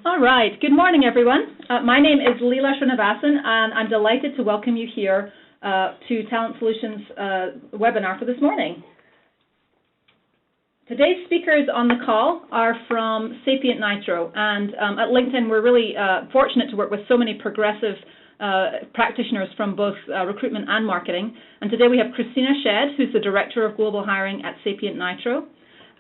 All right. Good morning, everyone. My name is Leela Srinivasan, and I'm delighted to welcome you here to Talent Solutions webinar for this morning. Today's speakers on the call are from Sapient Nitro, and at LinkedIn we're really fortunate to work with so many progressive practitioners from both recruitment and marketing. And today we have Christina Shedd, who's the Director of Global Hiring at Sapient Nitro,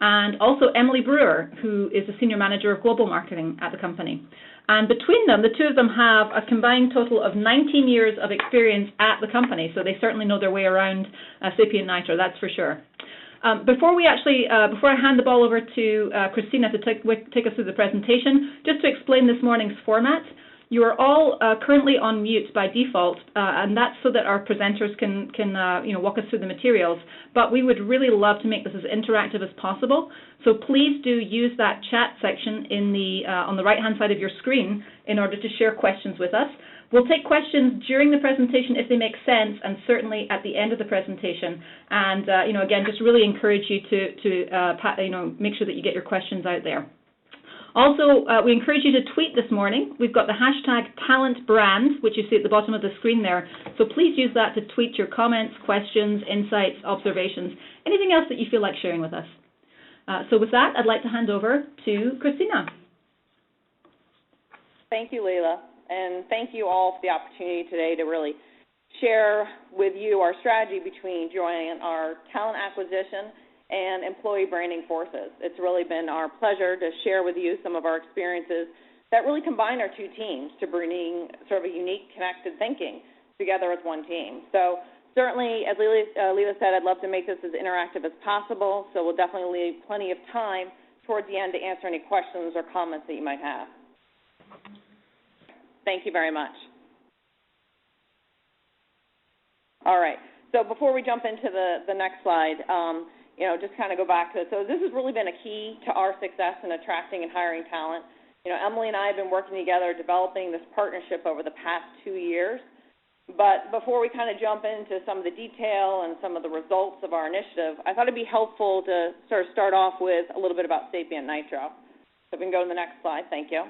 and also Emily Brewer, who is the Senior Manager of Global Marketing at the company. And between them, the two of them have a combined total of 19 years of experience at the company, so they certainly know their way around Sapient Nitro, that's for sure. Before I hand the ball over to Christina to take us through the presentation, just to explain this morning's format, you are all currently on mute by default, and that's so that our presenters can walk us through the materials. But we would really love to make this as interactive as possible. So please do use that chat section on the right-hand side of your screen in order to share questions with us. We'll take questions during the presentation if they make sense, and certainly at the end of the presentation. And again, just really encourage you to make sure that you get your questions out there. Also, we encourage you to tweet this morning. We've got the hashtag #TalentBrand, which you see at the bottom of the screen there. So please use that to tweet your comments, questions, insights, observations, anything else that you feel like sharing with us. So with that, I'd like to hand over to Christina. Thank you, Leila, and thank you all for the opportunity today to really share with you our strategy between joining our talent acquisition and employee branding forces. It's really been our pleasure to share with you some of our experiences that really combine our two teams to bring sort of a unique connected thinking together as one team. So certainly, as Leila said, I'd love to make this as interactive as possible, so we'll definitely leave plenty of time towards the end to answer any questions or comments that you might have. Thank you very much. All right, so before we jump into the next slide, just kind of go back to it. So this has really been a key to our success in attracting and hiring talent. Emily and I have been working together developing this partnership over the past 2 years. But before we kind of jump into some of the detail and some of the results of our initiative, I thought it'd be helpful to sort of start off with a little bit about Sapient Nitro. So if we can go to the next slide, thank you.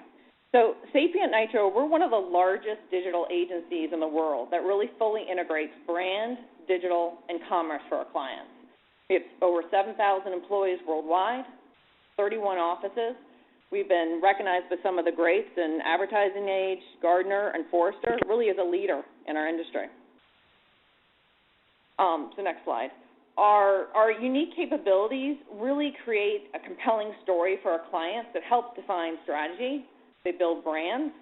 So Sapient Nitro, we're one of the largest digital agencies in the world that really fully integrates brand, digital, and commerce for our clients. We have over 7,000 employees worldwide, 31 offices. We've been recognized by some of the greats in Advertising Age, Gartner, and Forrester, really as a leader in our industry. So next slide. Our unique capabilities really create a compelling story for our clients that help define strategy. They build brands,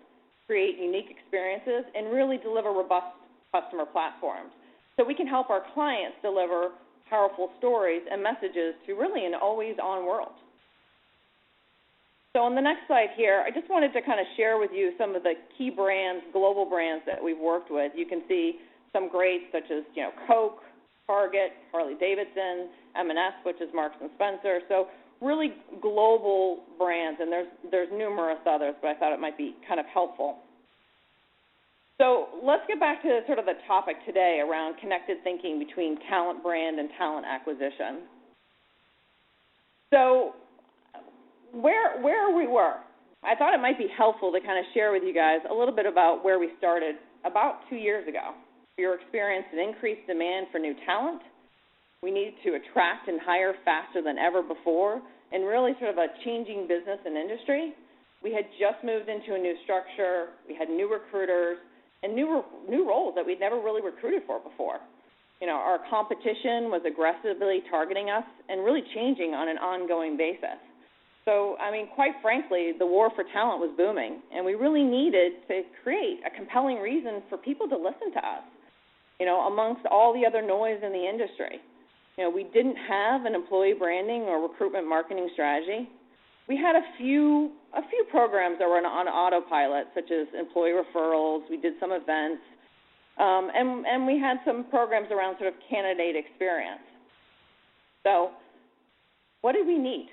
create unique experiences, and really deliver robust customer platforms. So we can help our clients deliver powerful stories and messages to really an always-on world. So on the next slide here, I just wanted to kind of share with you some of the key brands, global brands that we've worked with. You can see some greats such as Coke, Target, Harley-Davidson, M&S, which is Marks & Spencer. So really global brands, and there's numerous others, but I thought it might be kind of helpful. So let's get back to sort of the topic today around connected thinking between talent brand and talent acquisition. So where we were, I thought it might be helpful to kind of share with you guys a little bit about where we started about 2 years ago. We were experiencing an increased demand for new talent. We needed to attract and hire faster than ever before, and really sort of a changing business and industry. We had just moved into a new structure. We had new recruiters and new roles that we'd never really recruited for before. Our competition was aggressively targeting us and really changing on an ongoing basis. So, quite frankly, the war for talent was booming, and we really needed to create a compelling reason for people to listen to us, amongst all the other noise in the industry. We didn't have an employee branding or recruitment marketing strategy. We had a few programs that were on autopilot, such as employee referrals. We did some events, and we had some programs around sort of candidate experience. So what did we need?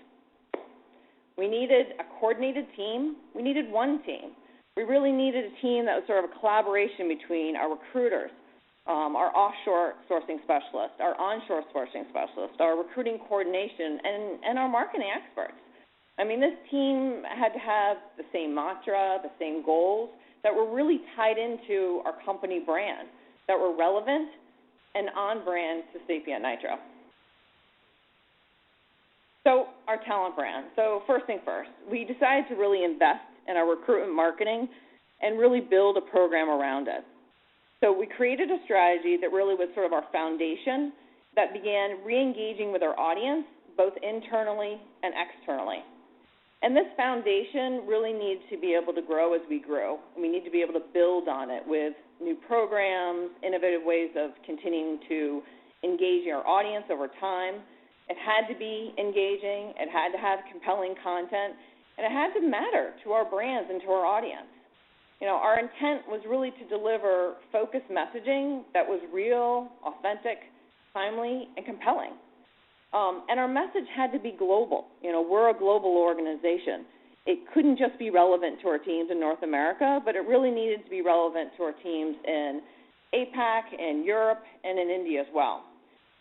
We needed a coordinated team. We needed one team. We really needed a team that was sort of a collaboration between our recruiters, our offshore sourcing specialist, our onshore sourcing specialist, our recruiting coordination, and our marketing experts. I mean, this team had to have the same mantra, the same goals that were really tied into our company brand, that were relevant and on brand to Sapient Nitro. So our talent brand. So first thing first, we decided to really invest in our recruitment marketing and really build a program around it. So we created a strategy that really was sort of our foundation that began re-engaging with our audience, both internally and externally. And this foundation really needs to be able to grow as we grow. We need to be able to build on it with new programs, innovative ways of continuing to engage our audience over time. It had to be engaging, it had to have compelling content, and it had to matter to our brands and to our audience. You know, our intent was really to deliver focused messaging that was real, authentic, timely, and compelling. And our message had to be global. You know, we're a global organization. It couldn't just be relevant to our teams in North America, but it really needed to be relevant to our teams in APAC, in Europe, and in India as well.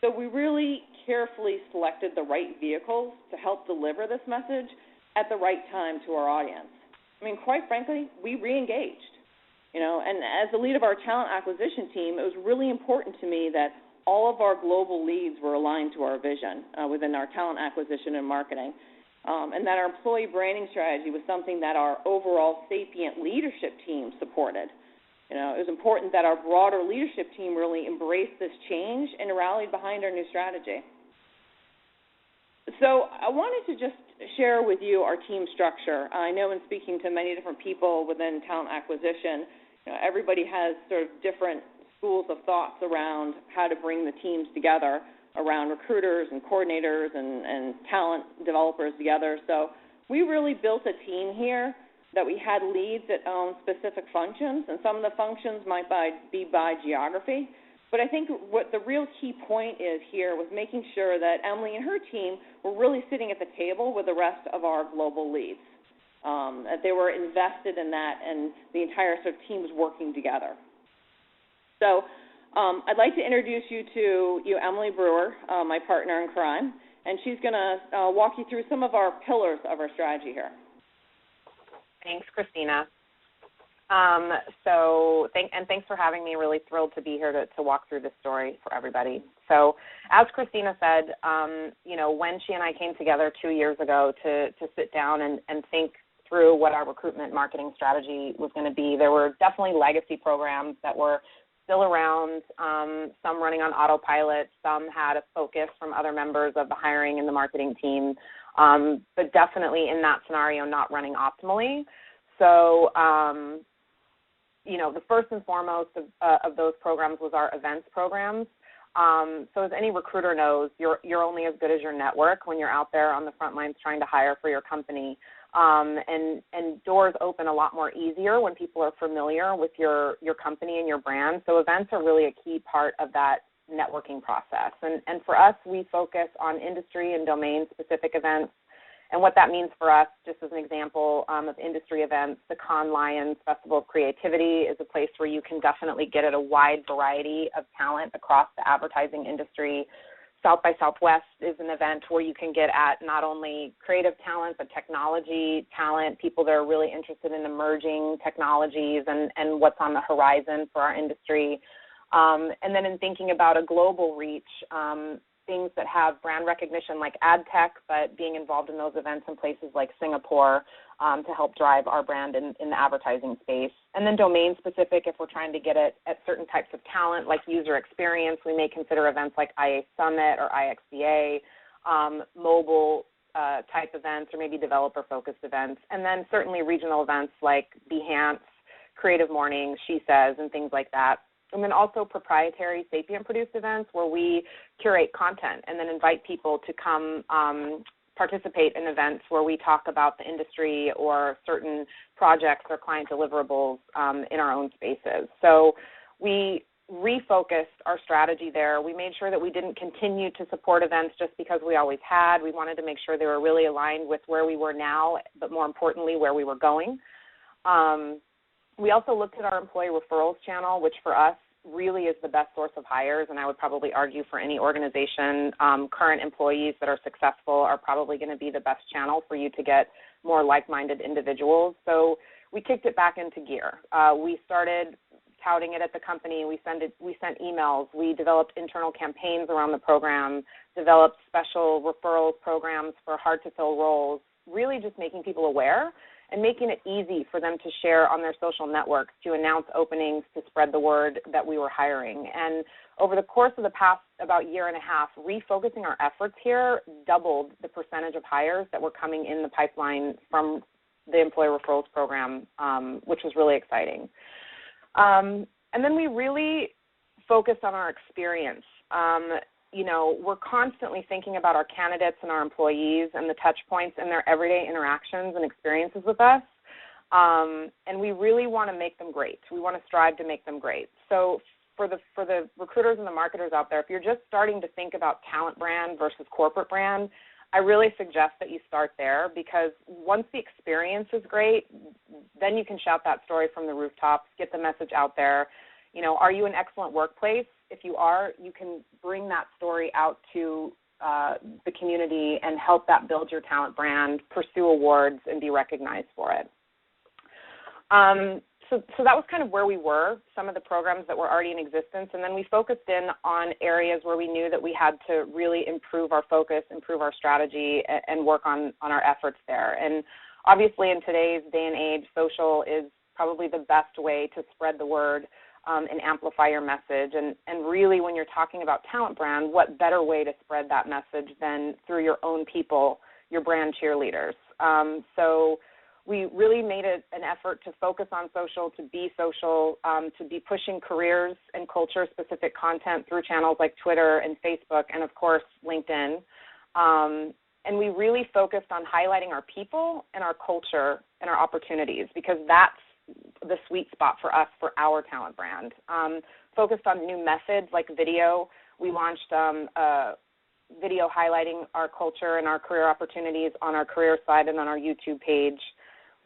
So we really carefully selected the right vehicles to help deliver this message at the right time to our audience. I mean, quite frankly, we re-engaged. You know, and as the lead of our talent acquisition team, it was really important to me that all of our global leads were aligned to our vision within our talent acquisition and marketing, and that our employee branding strategy was something that our overall Sapient leadership team supported. You know, it was important that our broader leadership team really embraced this change and rallied behind our new strategy. So I wanted to just share with you our team structure. I know in speaking to many different people within talent acquisition, you know, everybody has sort of different schools of thoughts around how to bring the teams together, around recruiters and coordinators and talent developers together. So we really built a team here that we had leads that own specific functions, and some of the functions might be by geography. But I think what the real key point is here was making sure that Emily and her team were really sitting at the table with the rest of our global leads, that they were invested in that and the entire sort of team was working together. So I'd like to introduce you to Emily Brewer, my partner in crime, and she's going to walk you through some of our pillars of our strategy here. Thanks, Christina. Thanks for having me. Really thrilled to be here to walk through this story for everybody. So as Christina said, you know, when she and I came together 2 years ago to sit down and think through what our recruitment marketing strategy was going to be, there were definitely legacy programs that were still around, some running on autopilot, some had a focus from other members of the hiring and the marketing team, but definitely in that scenario not running optimally. So, you know, the first and foremost of those programs was our events programs. So as any recruiter knows, you're only as good as your network when you're out there on the front lines trying to hire for your company. And doors open a lot more easier when people are familiar with your company and your brand. So events are really a key part of that networking process. And for us, we focus on industry and domain-specific events. And what that means for us, just as an example of industry events, the Cannes Lions Festival of Creativity is a place where you can definitely get at a wide variety of talent across the advertising industry. South by Southwest is an event where you can get at not only creative talent, but technology talent, people that are really interested in emerging technologies and what's on the horizon for our industry. And then in thinking about a global reach, things that have brand recognition like ad tech, but being involved in those events in places like Singapore to help drive our brand in the advertising space. And then domain-specific, if we're trying to get at certain types of talent like user experience, we may consider events like IA Summit or IXDA, mobile type events, or maybe developer-focused events. And then certainly regional events like Behance, Creative Mornings, She Says, and things like that. And then also proprietary Sapient-produced events where we curate content and then invite people to come participate in events where we talk about the industry or certain projects or client deliverables in our own spaces. So we refocused our strategy there. We made sure that we didn't continue to support events just because we always had. We wanted to make sure they were really aligned with where we were now, but more importantly, where we were going. We also looked at our employee referrals channel, which for us really is the best source of hires, and I would probably argue for any organization, current employees that are successful are probably going to be the best channel for you to get more like-minded individuals. So we kicked it back into gear. We started touting it at the company. We sent emails. We developed internal campaigns around the program, developed special referrals programs for hard-to-fill roles, really just making people aware and making it easy for them to share on their social networks, to announce openings, to spread the word that we were hiring. And over the course of the past about year and a half, refocusing our efforts here doubled the percentage of hires that were coming in the pipeline from the Employer Referrals Program, which was really exciting. And then we really focused on our experience. We're constantly thinking about our candidates and our employees and the touch points and their everyday interactions and experiences with us. And we really want to make them great. We want to strive to make them great. So for the recruiters and the marketers out there, if you're just starting to think about talent brand versus corporate brand, I really suggest that you start there, because once the experience is great, then you can shout that story from the rooftops, get the message out there. Are you an excellent workplace? If you are, you can bring that story out to the community and help that build your talent brand, pursue awards, and be recognized for it. So that was kind of where we were, some of the programs that were already in existence, and then we focused in on areas where we knew that we had to really improve our focus, improve our strategy, and work on our efforts there. And obviously in today's day and age, social is probably the best way to spread the word and amplify your message. And really, when you're talking about talent brand, what better way to spread that message than through your own people, your brand cheerleaders. So we really made it an effort to focus on social, to be pushing careers and culture-specific content through channels like Twitter and Facebook and, of course, LinkedIn. And we really focused on highlighting our people and our culture and our opportunities, because that's the sweet spot for us for our talent brand. Focused on new methods like video. We launched a video highlighting our culture and our career opportunities on our career side and on our YouTube page.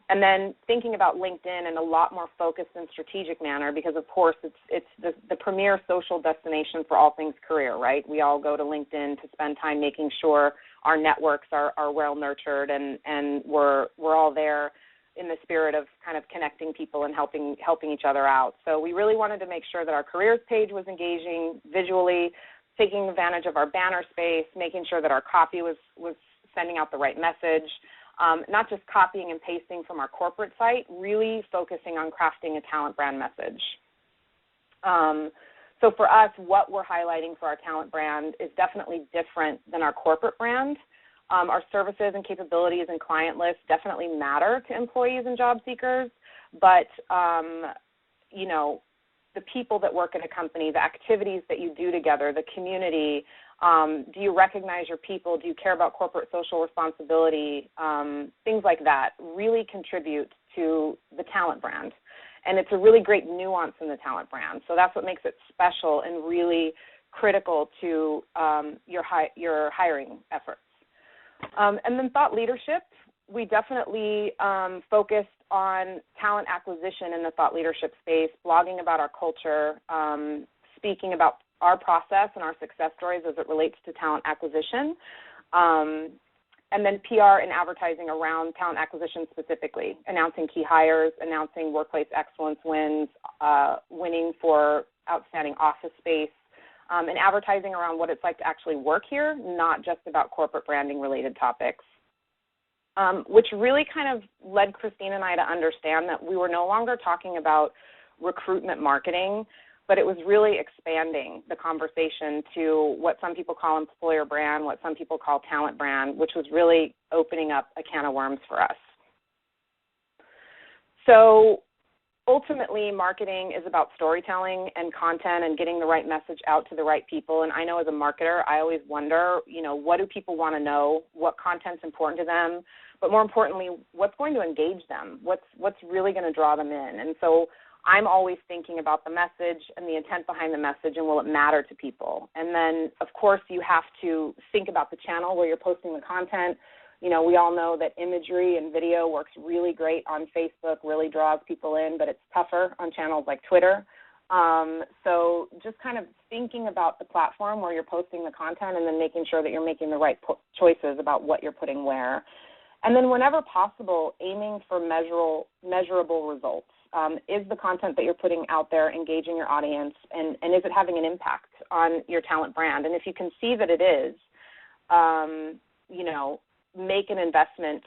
And then thinking about LinkedIn in a lot more focused and strategic manner, because, of course, it's the premier social destination for all things career, right? We all go to LinkedIn to spend time making sure our networks are well nurtured, and we're all there in the spirit of kind of connecting people and helping each other out. So we really wanted to make sure that our careers page was engaging visually, taking advantage of our banner space, making sure that our copy was sending out the right message, not just copying and pasting from our corporate site, really focusing on crafting a talent brand message. So for us, what we're highlighting for our talent brand is definitely different than our corporate brand. Our services and capabilities and client lists definitely matter to employees and job seekers, but, the people that work at a company, the activities that you do together, the community, do you recognize your people? Do you care about corporate social responsibility? Things like that really contribute to the talent brand. And it's a really great nuance in the talent brand. So that's what makes it special and really critical to your hiring efforts. And then thought leadership, we definitely focused on talent acquisition in the thought leadership space, blogging about our culture, speaking about our process and our success stories as it relates to talent acquisition, and then PR and advertising around talent acquisition specifically, announcing key hires, announcing workplace excellence wins, winning for outstanding office space, and advertising around what it's like to actually work here, not just about corporate branding-related topics, which really kind of led Christine and I to understand that we were no longer talking about recruitment marketing, but it was really expanding the conversation to what some people call employer brand, what some people call talent brand, which was really opening up a can of worms for us. So ultimately, marketing is about storytelling and content and getting the right message out to the right people. And I know as a marketer, I always wonder, what do people want to know? What content's important to them? But more importantly, what's going to engage them? What's really going to draw them in? And so I'm always thinking about the message and the intent behind the message, and will it matter to people? And then, of course, you have to think about the channel where you're posting the content. We all know that imagery and video works really great on Facebook, really draws people in, but it's tougher on channels like Twitter. So just kind of thinking about the platform where you're posting the content and then making sure that you're making the right choices about what you're putting where. And then whenever possible, aiming for measurable results. Is the content that you're putting out there engaging your audience, and is it having an impact on your talent brand? And if you can see that it is, make an investment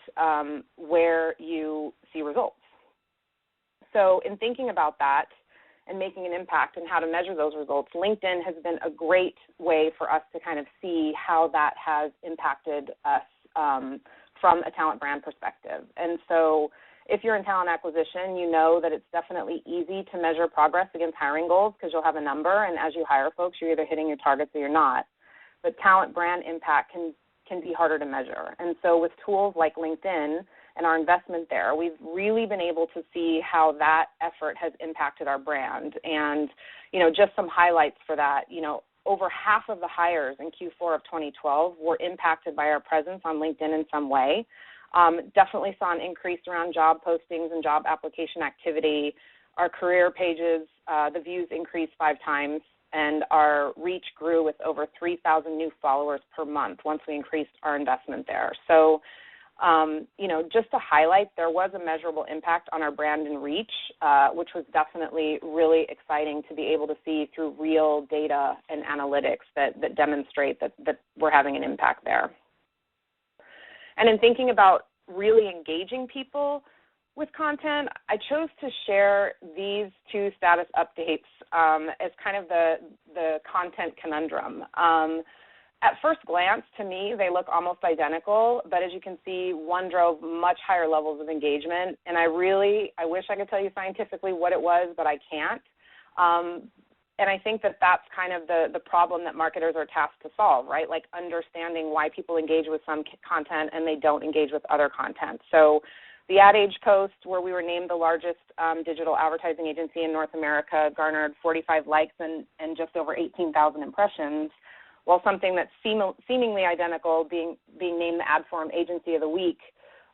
where you see results. So in thinking about that and making an impact and how to measure those results, LinkedIn has been a great way for us to kind of see how that has impacted us from a talent brand perspective. And so if you're in talent acquisition, you know that it's definitely easy to measure progress against hiring goals because you'll have a number, and as you hire folks, you're either hitting your targets or you're not. But talent brand impact can be harder to measure. And so with tools like LinkedIn and our investment there, we've really been able to see how that effort has impacted our brand. And, just some highlights for that, over half of the hires in Q4 of 2012 were impacted by our presence on LinkedIn in some way. Definitely saw an increase around job postings and job application activity. Our career pages, the views increased 5 times, and our reach grew with over 3,000 new followers per month once we increased our investment there. So, just to highlight, there was a measurable impact on our brand and reach, which was definitely really exciting to be able to see through real data and analytics that demonstrate that we're having an impact there. And in thinking about really engaging people with content, I chose to share these 2 status updates as kind of the content conundrum. At first glance, to me, they look almost identical, but as you can see, one drove much higher levels of engagement, and I wish I could tell you scientifically what it was, but I can't. And I think that that's kind of the problem that marketers are tasked to solve, right? Like understanding why people engage with some content and they don't engage with other content. So the Ad Age Post, where we were named the largest digital advertising agency in North America, garnered 45 likes and just over 18,000 impressions, while something that's seemingly identical, being named the Ad Forum Agency of the Week,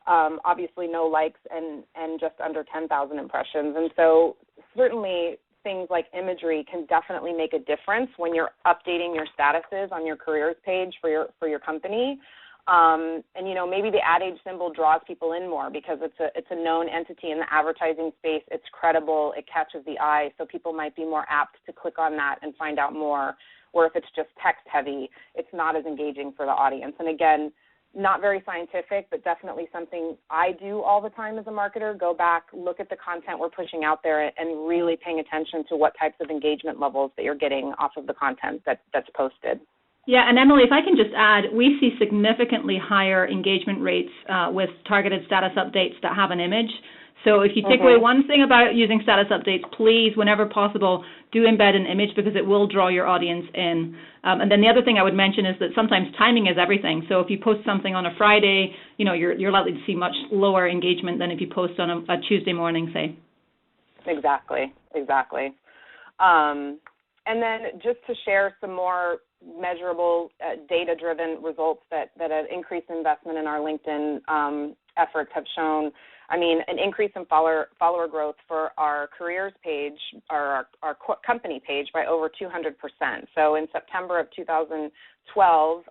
obviously no likes and just under 10,000 impressions. And so certainly things like imagery can definitely make a difference when you're updating your statuses on your careers page for your company. And maybe the Ad Age symbol draws people in more because it's a known entity in the advertising space. It's credible. It catches the eye, so people might be more apt to click on that and find out more. Or if it's just text heavy, it's not as engaging for the audience. And again, not very scientific, but definitely something I do all the time as a marketer. Go back, look at the content we're pushing out there, and really paying attention to what types of engagement levels that you're getting off of the content that's posted. Yeah, and Emily, if I can just add, we see significantly higher engagement rates with targeted status updates that have an image. So if you take away one thing about using status updates, please, whenever possible, do embed an image because it will draw your audience in. And then the other thing I would mention is that sometimes timing is everything. So if you post something on a Friday, you're likely to see much lower engagement than if you post on a Tuesday morning, say. Exactly. And then just to share some more measurable data-driven results that an increased investment in our LinkedIn efforts have shown. I mean, an increase in follower growth for our careers page, or our company page, by over 200%. So in September of 2012,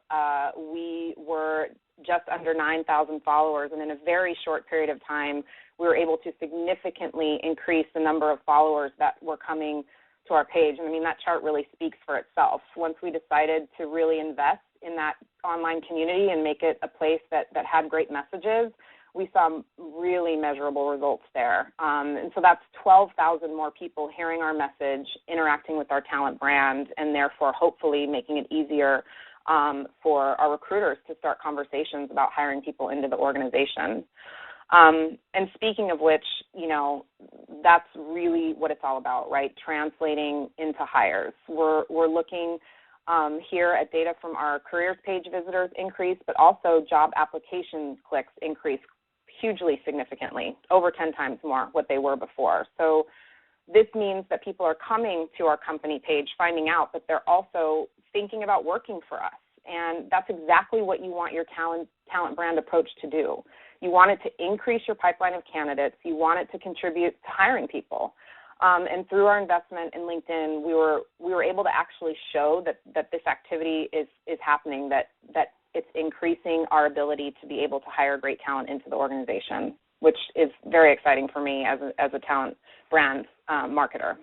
we were just under 9,000 followers, and in a very short period of time, we were able to significantly increase the number of followers that were coming to our page. And I mean, that chart really speaks for itself. Once we decided to really invest in that online community and make it a place that had great messages, we saw really measurable results there. And so that's 12,000 more people hearing our message, interacting with our talent brand, and therefore hopefully making it easier for our recruiters to start conversations about hiring people into the organization. And speaking of which, that's really what it's all about, right? Translating into hires. We're looking here at data from our careers page visitors increase, but also job application clicks increase hugely significantly, over 10 times more what they were before. So this means that people are coming to our company page, finding out that they're also thinking about working for us. And that's exactly what you want your talent brand approach to do. You want it to increase your pipeline of candidates. You want it to contribute to hiring people. And through our investment in LinkedIn, we were able to actually show that this activity is happening, that it's increasing our ability to be able to hire great talent into the organization, which is very exciting for me as a talent brand marketer.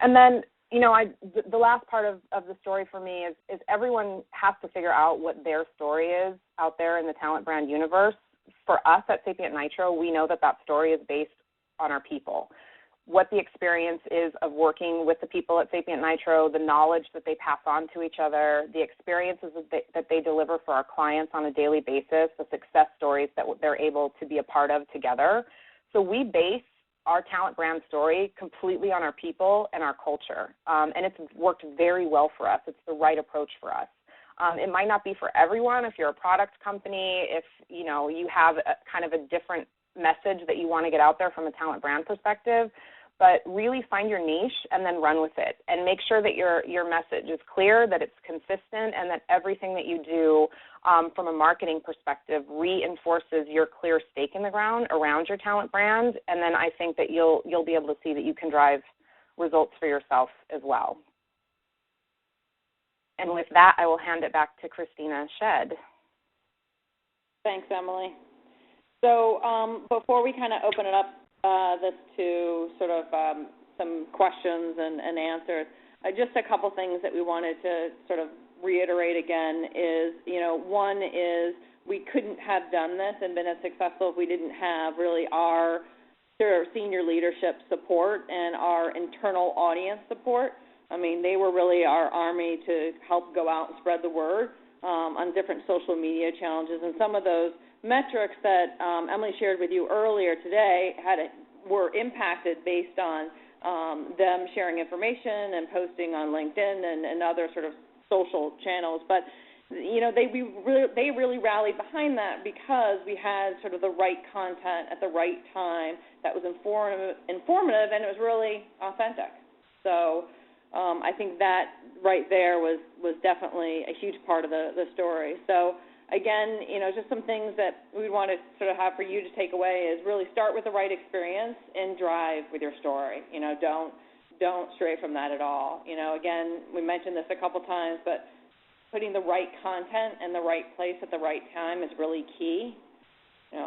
And then, the last part of the story for me is everyone has to figure out what their story is out there in the talent brand universe. For us at Sapient Nitro, we know that story is based on our people. What the experience is of working with the people at Sapient Nitro, the knowledge that they pass on to each other, the experiences that they deliver for our clients on a daily basis, the success stories that they're able to be a part of together. So we base our talent brand story completely on our people and our culture, and it's worked very well for us. It's the right approach for us. It might not be for everyone. If you're a product company, if you have kind of a different message that you want to get out there from a talent brand perspective, but really find your niche and then run with it, and make sure that your message is clear, that it's consistent, and that everything that you do from a marketing perspective reinforces your clear stake in the ground around your talent brand. And then I think that you'll be able to see that you can drive results for yourself as well. And with that, I will hand it back to Christina Shedd. Thanks, Emily. So before we kind of open it up this to sort of some questions and answers, just a couple things that we wanted to sort of reiterate again is, one is we couldn't have done this and been as successful if we didn't have really our sort of senior leadership support and our internal audience support. I mean, they were really our army to help go out and spread the word on different social media challenges. And some of those metrics that Emily shared with you earlier today were impacted based on them sharing information and posting on LinkedIn and other sort of social channels. But they really rallied behind that because we had sort of the right content at the right time that was informative, and it was really authentic. So I think that right there was definitely a huge part of the story. So again, just some things that we want to sort of have for you to take away is really start with the right experience and drive with your story. Don't stray from that at all. Again, we mentioned this a couple times, but putting the right content in the right place at the right time is really key.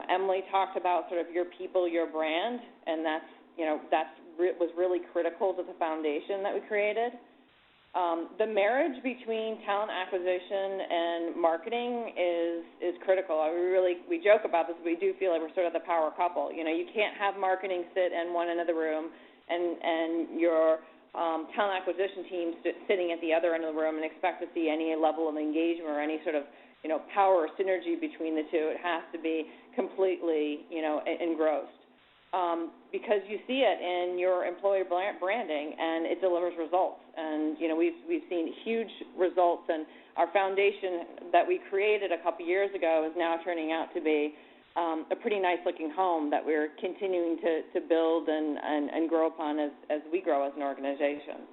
Emily talked about sort of your people, your brand, and that was really critical to the foundation that we created. The marriage between talent acquisition and marketing is critical. We joke about this, but we do feel like we're sort of the power couple. You can't have marketing sit in one end of the room and your talent acquisition team sitting at the other end of the room and expect to see any level of engagement or any sort of power or synergy between the two. It has to be completely engrossed. Because you see it in your employer branding, and it delivers results. And we've seen huge results, and our foundation that we created a couple years ago is now turning out to be a pretty nice looking home that we're continuing to build and grow upon as we grow as an organization.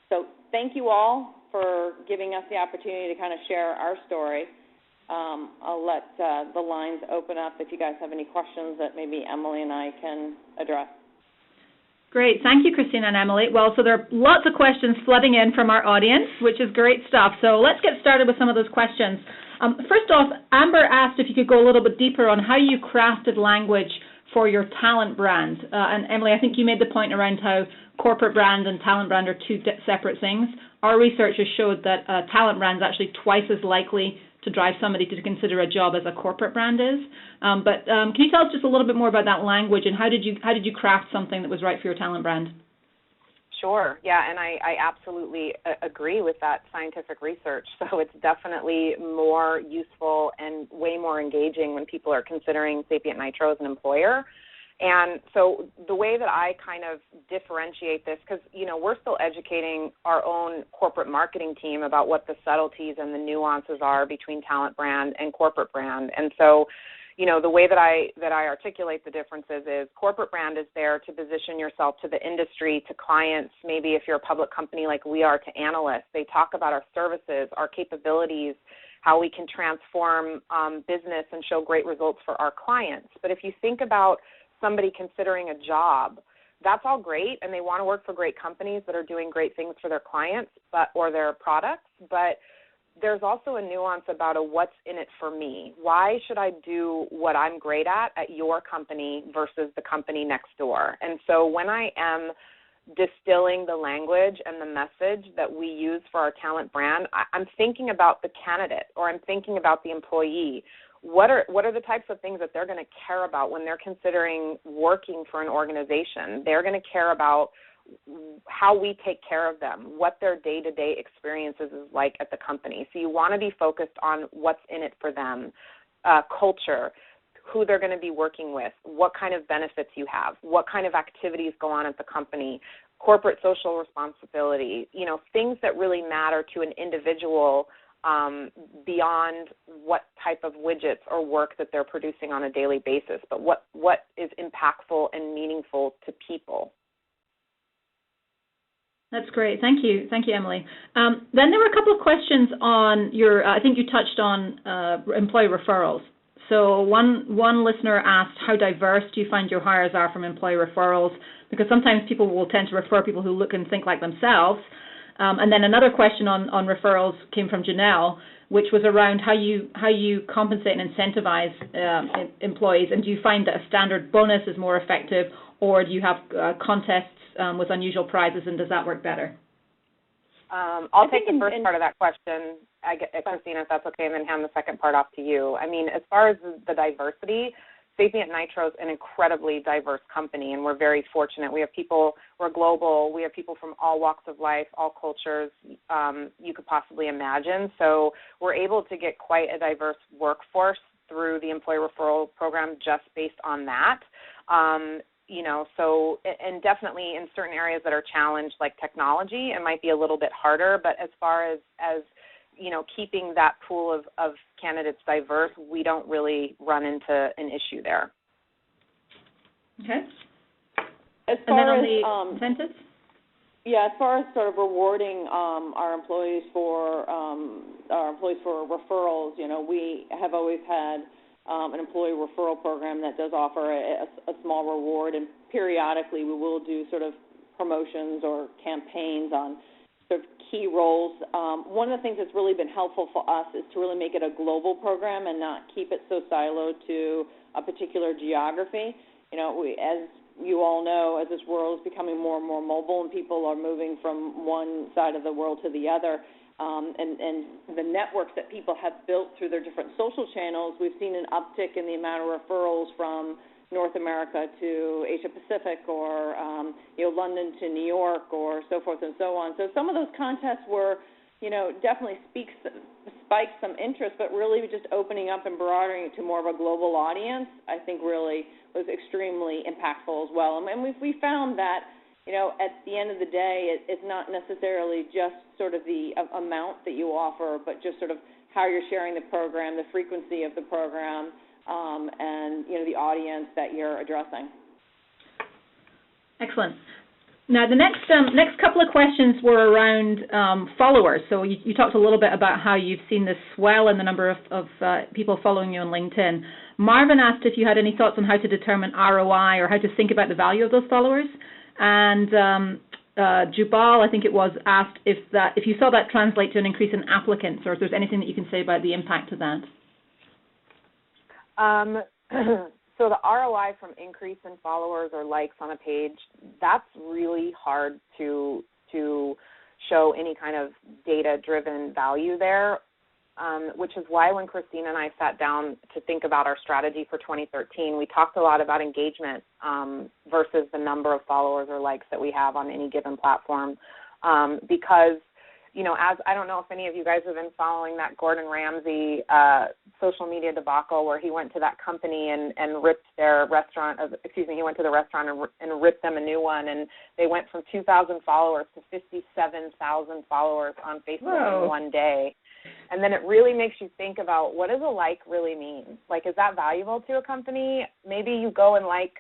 So thank you all for giving us the opportunity to kind of share our story. I'll let the lines open up if you guys have any questions that maybe Emily and I can address. Great. Thank you, Christina and Emily. Well, so there are lots of questions flooding in from our audience, which is great stuff. So let's get started with some of those questions. First off, Amber asked if you could go a little bit deeper on how you crafted language for your talent brand. And Emily, I think you made the point around how corporate brand and talent brand are two separate things. Our research has showed that talent brand is actually twice as likely to drive somebody to consider a job as a corporate brand is. But can you tell us just a little bit more about that language and how did you craft something that was right for your talent brand? Sure. Yeah, and I absolutely agree with that scientific research. So it's definitely more useful and way more engaging when people are considering Sapient Nitro as an employer. And so the way that I kind of differentiate this, because, we're still educating our own corporate marketing team about what the subtleties and the nuances are between talent brand and corporate brand. And so, the way that I articulate the differences is corporate brand is there to position yourself to the industry, to clients, maybe if you're a public company like we are, to analysts. They talk about our services, our capabilities, how we can transform business and show great results for our clients. But if you think about somebody considering a job, that's all great, and they want to work for great companies that are doing great things for their clients or their products, but there's also a nuance about what's in it for me. Why should I do what I'm great at your company versus the company next door? And so when I am distilling the language and the message that we use for our talent brand, I'm thinking about the candidate, or I'm thinking about the employee. What are the types of things that they're going to care about when they're considering working for an organization? They're going to care about how we take care of them, what their day-to-day experiences is like at the company. So you want to be focused on what's in it for them, culture, who they're going to be working with, what kind of benefits you have, what kind of activities go on at the company, corporate social responsibility, things that really matter to an individual beyond what type of widgets or work that they're producing on a daily basis, but what is impactful and meaningful to people. That's great. Thank you, Emily. Then there were a couple of questions on I think you touched on employee referrals. So one listener asked, how diverse do you find your hires are from employee referrals? Because sometimes people will tend to refer people who look and think like themselves. And then another question on referrals came from Janelle, which was around how you compensate and incentivize employees. And do you find that a standard bonus is more effective, or do you have contests with unusual prizes, and does that work better? I'll take the first part of that question, Christina, if that's okay, and then hand the second part off to you. I mean, as far as the diversity, Sapient Nitro is an incredibly diverse company, and we're very fortunate. We have people, we're global, we have people from all walks of life, all cultures you could possibly imagine. So we're able to get quite a diverse workforce through the employee referral program just based on that. And definitely in certain areas that are challenged, like technology, it might be a little bit harder, but as far as keeping that pool of candidates diverse, we don't really run into an issue there. Okay. As far as incentives? Yeah, as far as sort of rewarding our employees for referrals, we have always had an employee referral program that does offer a small reward, and periodically we will do sort of promotions or campaigns on sort of key roles. One of the things that's really been helpful for us is to really make it a global program and not keep it so siloed to a particular geography. As you all know, as this world is becoming more and more mobile and people are moving from one side of the world to the other, and the networks that people have built through their different social channels, we've seen an uptick in the amount of referrals from North America to Asia Pacific, or London to New York, or so forth and so on. So some of those contests were, definitely spiked some interest, but really just opening up and broadening it to more of a global audience, I think really was extremely impactful as well. And we found that, at the end of the day, it's not necessarily just sort of the amount that you offer, but just sort of how you're sharing the program, the frequency of the program, and the audience that you're addressing. Excellent. Now, the next couple of questions were around followers. So you talked a little bit about how you've seen this swell in the number of people following you on LinkedIn. Marvin asked if you had any thoughts on how to determine ROI or how to think about the value of those followers. And Jubal, I think it was, asked if you saw that translate to an increase in applicants, or if there's anything that you can say about the impact of that. So the ROI from increase in followers or likes on a page, that's really hard to show any kind of data-driven value there, which is why when Christina and I sat down to think about our strategy for 2013, we talked a lot about engagement versus the number of followers or likes that we have on any given platform, because as I don't know if any of you guys have been following that Gordon Ramsay social media debacle where he went to that company and ripped their restaurant, he went to the restaurant and ripped them a new one, and they went from 2,000 followers to 57,000 followers on Facebook in one day. And then it really makes you think about, what does a like really mean? Like, is that valuable to a company? Maybe you go and like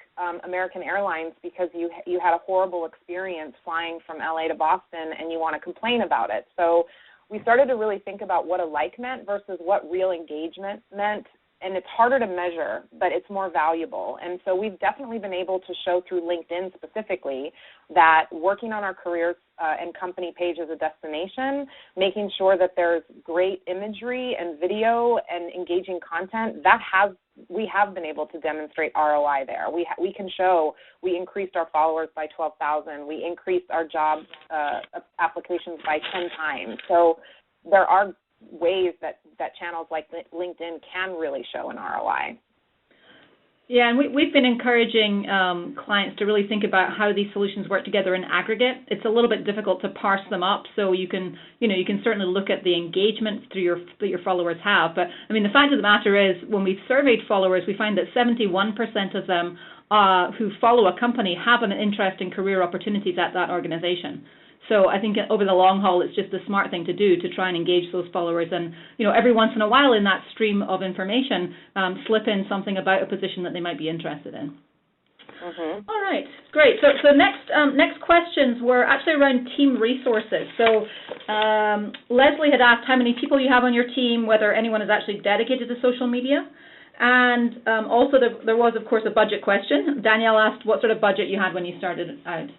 American Airlines because you had a horrible experience flying from LA to Boston and you want to complain about it. So we started to really think about what a like meant versus what real engagement meant it's harder to measure, but it's more valuable. And so we've definitely been able to show through LinkedIn specifically that working on our careers and company page as a destination, making sure that there's great imagery and video and engaging content, we have been able to demonstrate ROI there. We can show we increased our followers by 12,000. We increased our job applications by 10 times. So there are ways that channels like LinkedIn can really show an ROI. Yeah, and we've been encouraging clients to really think about how these solutions work together in aggregate. It's a little bit difficult to parse them up, so you can certainly look at the engagement that your followers have. But I mean, the fact of the matter is, when we've surveyed followers, we find that 71% of them who follow a company have an interest in career opportunities at that organization. So I think over the long haul, it's just the smart thing to do to try and engage those followers, and every once in a while in that stream of information, slip in something about a position that they might be interested in. Mm-hmm. All right, great. So next questions were actually around team resources. So Leslie had asked how many people you have on your team, whether anyone is actually dedicated to social media, and also there was of course a budget question. Danielle asked what sort of budget you had when you started out.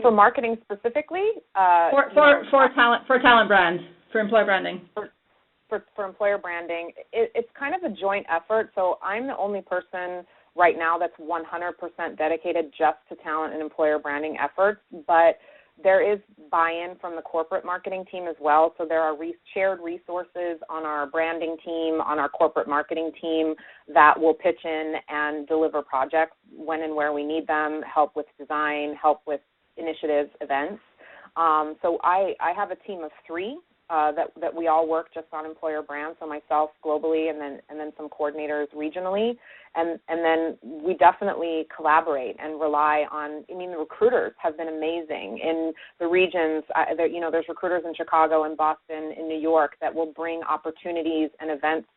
For marketing specifically? For talent brand, for employer branding. For employer branding, it's kind of a joint effort. So I'm the only person right now that's 100% dedicated just to talent and employer branding efforts, but there is buy-in from the corporate marketing team as well. So there are shared resources on our branding team, on our corporate marketing team that will pitch in and deliver projects when and where we need them, help with design, help with initiatives, events. So I have a team of 3 that we all work just on employer brand. So myself globally, and then some coordinators regionally, and then we definitely collaborate and rely on. I mean, the recruiters have been amazing in the regions. There's recruiters in Chicago and Boston, in New York that will bring opportunities and events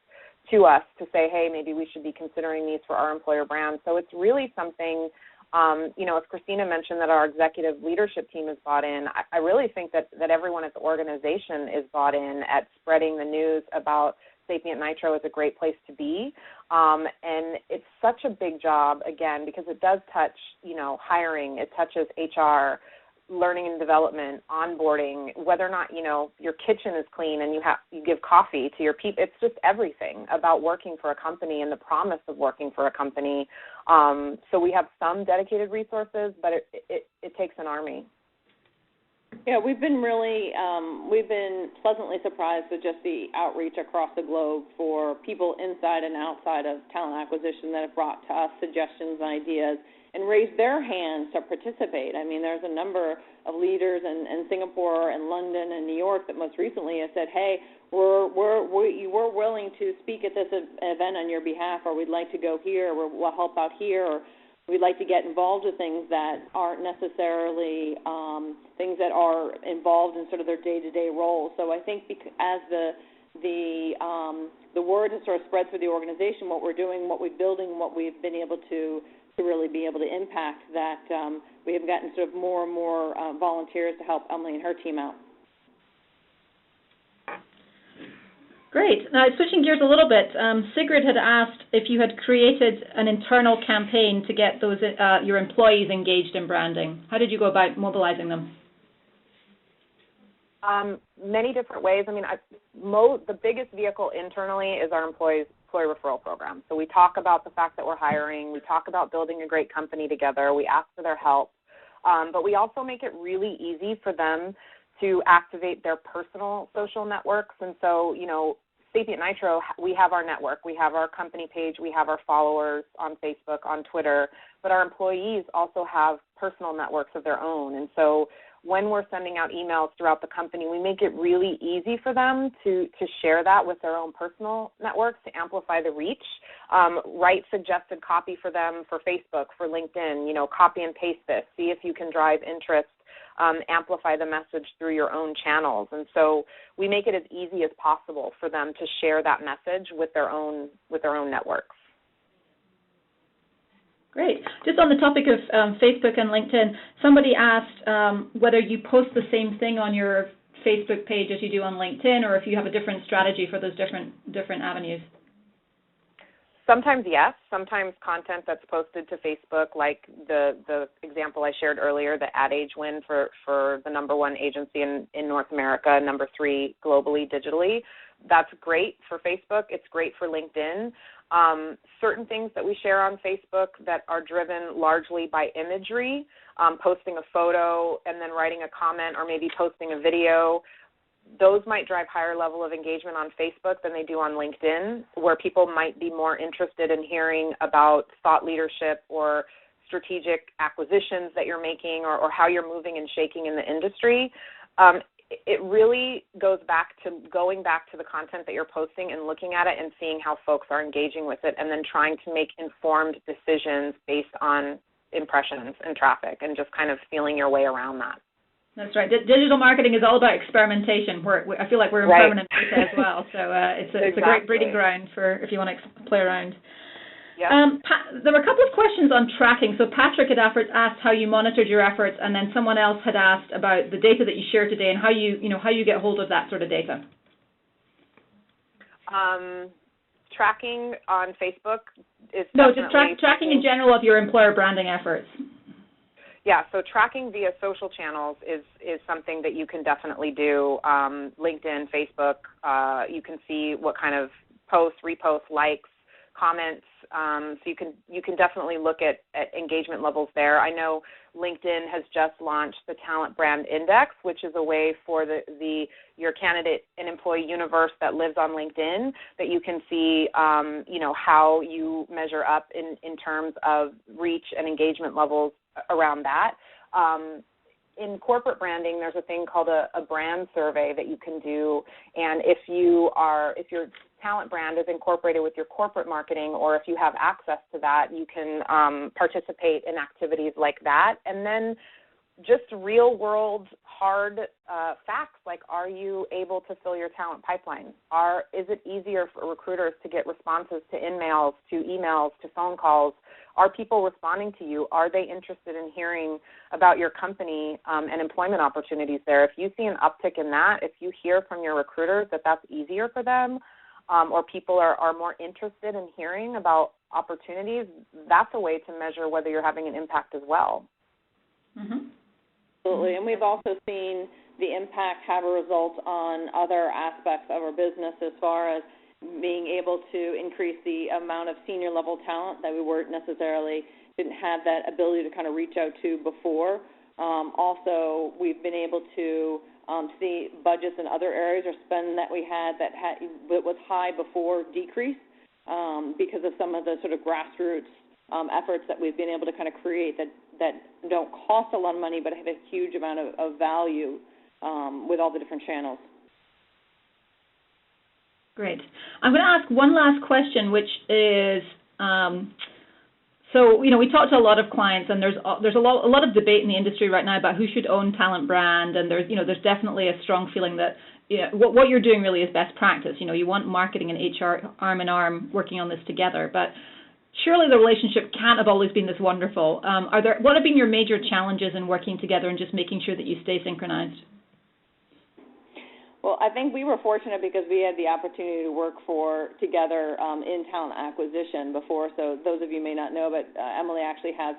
to us to say, hey, maybe we should be considering these for our employer brand. So it's really something. As Christina mentioned, that our executive leadership team is bought in, I really think that everyone at the organization is bought in at spreading the news about Sapient Nitro is a great place to be. And it's such a big job, again, because it does touch, hiring, it touches HR, learning and development, onboarding, whether or not, your kitchen is clean and you give coffee to your people. It's just everything about working for a company and the promise of working for a company. So we have some dedicated resources, but it takes an army. Yeah, we've been pleasantly surprised with just the outreach across the globe for people inside and outside of talent acquisition that have brought to us suggestions and ideas and raised their hands to participate. I mean, there's a number of leaders in Singapore and London and New York that most recently have said, hey, we're willing to speak at this event on your behalf, or we'd like to go here, or we'll help out here, or we'd like to get involved with things that aren't necessarily things that are involved in sort of their day-to-day roles. So I think as the word has sort of spread through the organization, what we're doing, what we're building, what we've been able to really be able to impact, that we have gotten sort of more and more volunteers to help Emily and her team out. Great. Now, switching gears a little bit, Sigrid had asked if you had created an internal campaign to get those your employees engaged in branding. How did you go about mobilizing them? Many different ways. I mean, the biggest vehicle internally is our employee referral program. So we talk about the fact that we're hiring. We talk about building a great company together. We ask for their help. But we also make it really easy for them to activate their personal social networks. And so, Sapient Nitro, we have our network. We have our company page. We have our followers on Facebook, on Twitter. But our employees also have personal networks of their own. And so when we're sending out emails throughout the company, we make it really easy for them to share that with their own personal networks to amplify the reach. Write suggested copy for them for Facebook, for LinkedIn, copy and paste this. See if you can drive interest. Amplify the message through your own channels. And so we make it as easy as possible for them to share that message with their own networks. Great. Just on the topic of Facebook and LinkedIn, somebody asked whether you post the same thing on your Facebook page as you do on LinkedIn, or if you have a different strategy for those different avenues? Sometimes yes. Sometimes content that's posted to Facebook, like the example I shared earlier, the Ad Age win for the #1 agency in North America, #3 globally, digitally. That's great for Facebook. It's great for LinkedIn. Certain things that we share on Facebook that are driven largely by imagery, posting a photo and then writing a comment or maybe posting a video, those might drive higher level of engagement on Facebook than they do on LinkedIn, where people might be more interested in hearing about thought leadership or strategic acquisitions that you're making or how you're moving and shaking in the industry. It really goes back to going back to the content that you're posting and looking at it and seeing how folks are engaging with it, and then trying to make informed decisions based on impressions and traffic and just kind of feeling your way around that. That's right. Digital marketing is all about experimentation. I feel like we're in permanent beta as well, so it's a great breeding ground for if you want to play around. Yeah. There were a couple of questions on tracking. So Patrick had asked how you monitored your efforts, and then someone else had asked about the data that you share today and how you get hold of that sort of data. Tracking on Facebook is just tracking in general of your employer branding efforts. Yeah, so tracking via social channels is something that you can definitely do. LinkedIn, Facebook, you can see what kind of posts, reposts, likes, comments. So you can definitely look at engagement levels there. I know LinkedIn has just launched the Talent Brand Index, which is a way for your candidate and employee universe that lives on LinkedIn that you can see, how you measure up in terms of reach and engagement levels around that. In corporate branding, there's a thing called a brand survey that you can do, and if your talent brand is incorporated with your corporate marketing, or if you have access to that, you can participate in activities like that. And then just real-world hard facts, like, are you able to fill your talent pipeline? Is it easier for recruiters to get responses to emails, to phone calls? Are people responding to you? Are they interested in hearing about your company and employment opportunities there? If you see an uptick in that, if you hear from your recruiters that that's easier for them, or people are more interested in hearing about opportunities, that's a way to measure whether you're having an impact as well. Mm-hmm. Absolutely, and we've also seen the impact have a result on other aspects of our business as far as being able to increase the amount of senior level talent that we didn't have that ability to kind of reach out to before. Also, we've been able to see budgets in other areas or spend that we had that was high before decrease because of some of the sort of grassroots efforts that we've been able to kind of create that don't cost a lot of money but have a huge amount of value with all the different channels. Great. I'm going to ask one last question, which is, so we talk to a lot of clients, and there's a lot of debate in the industry right now about who should own talent brand, and there's definitely a strong feeling that what you're doing really is best practice. You want marketing and HR arm in arm working on this together, but surely the relationship can't have always been this wonderful. What have been your major challenges in working together and just making sure that you stay synchronized? Well, I think we were fortunate because we had the opportunity to work together in talent acquisition before. So those of you may not know, but Emily actually has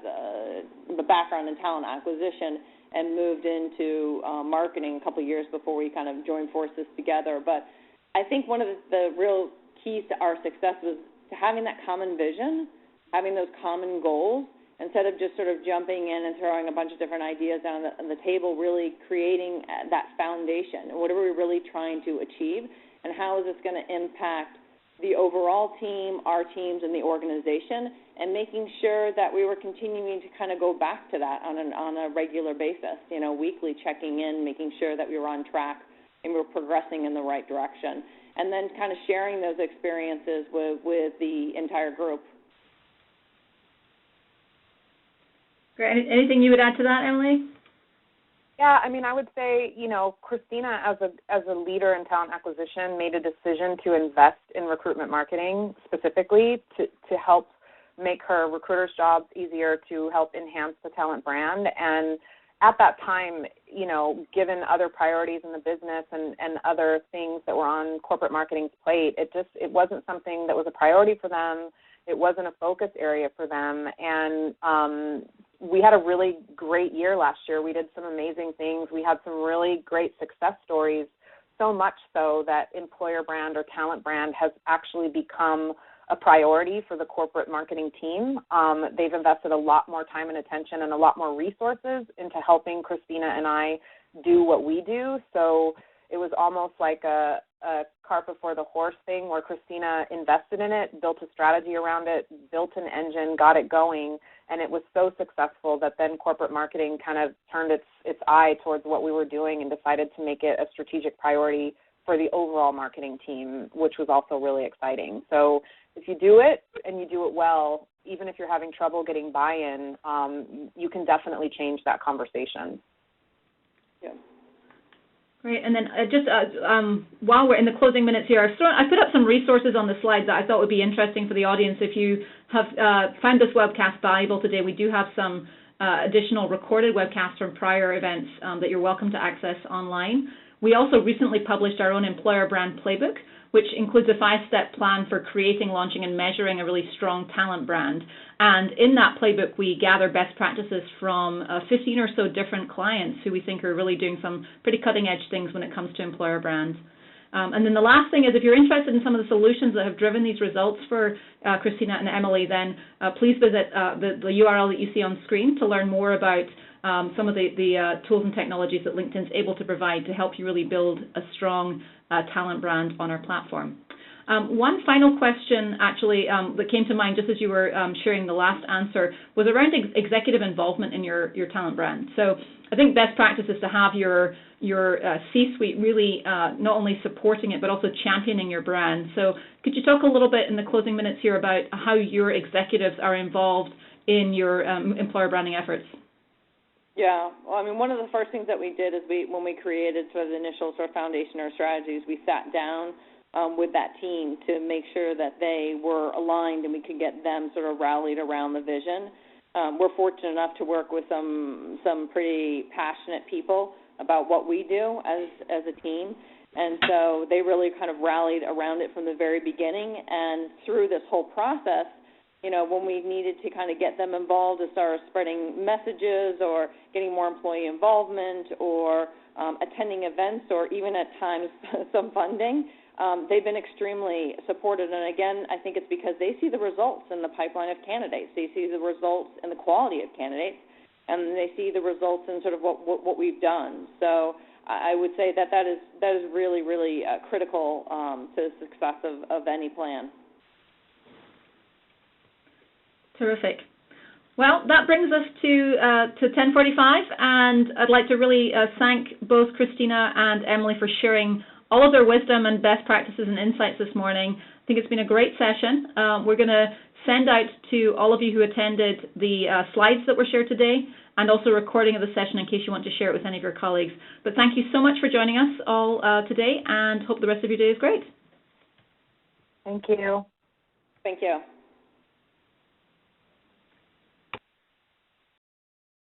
the background in talent acquisition and moved into marketing a couple of years before we kind of joined forces together. But I think one of the real keys to our success was having that common vision, having those common goals, instead of just sort of jumping in and throwing a bunch of different ideas down on the table, really creating that foundation. What are we really trying to achieve, and how is this going to impact the overall team, our teams, and the organization, and making sure that we were continuing to kind of go back to that on a regular basis, weekly checking in, making sure that we were on track and we were progressing in the right direction, and then kind of sharing those experiences with the entire group. Great. Anything you would add to that, Emily? Yeah, I would say, Christina, as a leader in talent acquisition, made a decision to invest in recruitment marketing specifically to help make her recruiters' jobs easier, to help enhance the talent brand, and at that time, you know, given other priorities in the business and other things that were on corporate marketing's plate, it wasn't something that was a priority for them. It wasn't a focus area for them. And we had a really great year last year. We did some amazing things. We had some really great success stories, so much so that employer brand or talent brand has actually become a priority for the corporate marketing team. They've invested a lot more time and attention and a lot more resources into helping Christina and I do what we do. So it was almost like a cart before the horse thing where Christina invested in it, built a strategy around it, built an engine, got it going, and it was so successful that then corporate marketing kind of turned its eye towards what we were doing and decided to make it a strategic priority for the overall marketing team, which was also really exciting. So if you do it and you do it well, even if you're having trouble getting buy-in, you can definitely change that conversation. Yeah. Great. And then while we're in the closing minutes here, I put up some resources on the slides that I thought would be interesting for the audience. If you have found this webcast valuable today, we do have some additional recorded webcasts from prior events that you're welcome to access online. We also recently published our own employer brand playbook, which includes a 5-step plan for creating, launching, and measuring a really strong talent brand. And in that playbook, we gather best practices from 15 or so different clients who we think are really doing some pretty cutting-edge things when it comes to employer brands. And then the last thing is, if you're interested in some of the solutions that have driven these results for Christina and Emily, then please visit the URL that you see on screen to learn more about some of the tools and technologies that LinkedIn's able to provide to help you really build a strong talent brand on our platform. One final question, actually, that came to mind just as you were sharing the last answer was around executive involvement in your talent brand. So I think best practice is to have your C-suite really not only supporting it but also championing your brand. So could you talk a little bit in the closing minutes here about how your executives are involved in your employer branding efforts? Yeah, well, I mean, one of the first things that we did is when we created sort of the initial sort of foundation or strategies, we sat down with that team to make sure that they were aligned and we could get them sort of rallied around the vision. We're fortunate enough to work with some pretty passionate people about what we do as a team, and so they really kind of rallied around it from the very beginning. And through this whole process, you know, when we needed to kind of get them involved as far as spreading messages or getting more employee involvement or attending events or even at times some funding, they've been extremely supportive. And again, I think it's because they see the results in the pipeline of candidates. They see the results in the quality of candidates, and they see the results in sort of what we've done. So I would say that is really, really critical to the success of any plan. Terrific. Well, that brings us to 10:45, and I'd like to really thank both Christina and Emily for sharing all of their wisdom and best practices and insights this morning. I think it's been a great session. We're going to send out to all of you who attended the slides that were shared today and also a recording of the session in case you want to share it with any of your colleagues. But thank you so much for joining us all today, and hope the rest of your day is great. Thank you. Thank you.